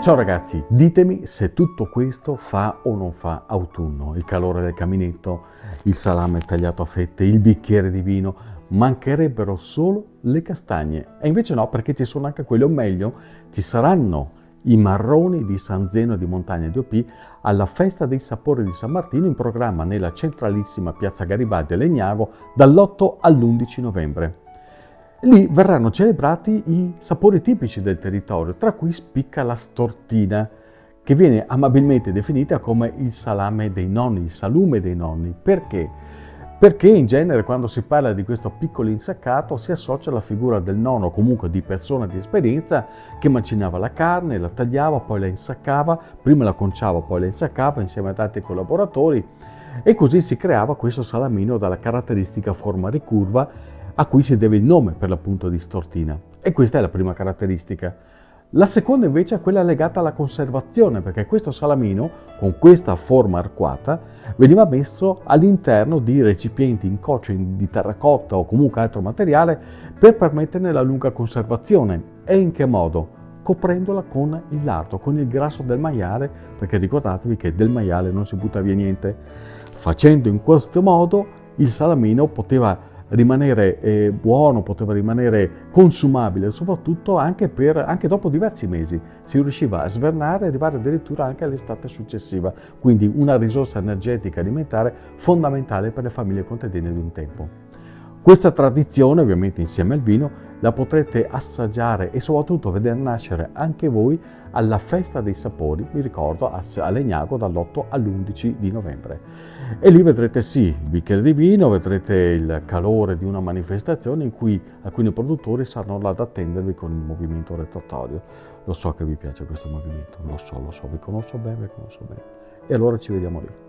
Ciao ragazzi, ditemi se tutto questo fa o non fa autunno. Il calore del caminetto, il salame tagliato a fette, il bicchiere di vino, mancherebbero solo le castagne. E invece no, perché ci sono anche quelle, o meglio, ci saranno i marroni di San Zeno di Montagna di Opì alla Festa dei Sapori di San Martino in programma nella centralissima Piazza Garibaldi a Legnago dall'8 all'11 novembre. Lì verranno celebrati i sapori tipici del territorio, tra cui spicca la stortina, che viene amabilmente definita come il salame dei nonni, il salume dei nonni. Perché? Perché in genere quando si parla di questo piccolo insaccato si associa alla figura del nonno, o comunque di persona di esperienza, che macinava la carne, la tagliava, poi la insaccava, prima la conciava, poi la insaccava insieme ad altri collaboratori, e così si creava questo salamino dalla caratteristica forma ricurva a cui si deve il nome per l'appunto di stortina. E questa è la prima caratteristica. La seconda invece è quella legata alla conservazione, perché questo salamino, con questa forma arcuata, veniva messo all'interno di recipienti in coccio di terracotta o comunque altro materiale per permetterne la lunga conservazione. E in che modo? Coprendola con il lato, con il grasso del maiale, perché ricordatevi che del maiale non si butta via niente. Facendo in questo modo il salamino poteva rimanere buono, poteva rimanere consumabile, soprattutto anche dopo diversi mesi. Si riusciva a svernare e arrivare addirittura anche all'estate successiva, quindi una risorsa energetica alimentare fondamentale per le famiglie contadine di un tempo. Questa tradizione, ovviamente insieme al vino, la potrete assaggiare e soprattutto vedere nascere anche voi alla Festa dei Sapori, vi ricordo, a Legnago dall'8 all'11 di novembre. E lì vedrete sì il bicchiere di vino, vedrete il calore di una manifestazione in cui alcuni produttori saranno là ad attendervi con il movimento rotatorio. Lo so che vi piace questo movimento, lo so, vi conosco bene. E allora ci vediamo lì.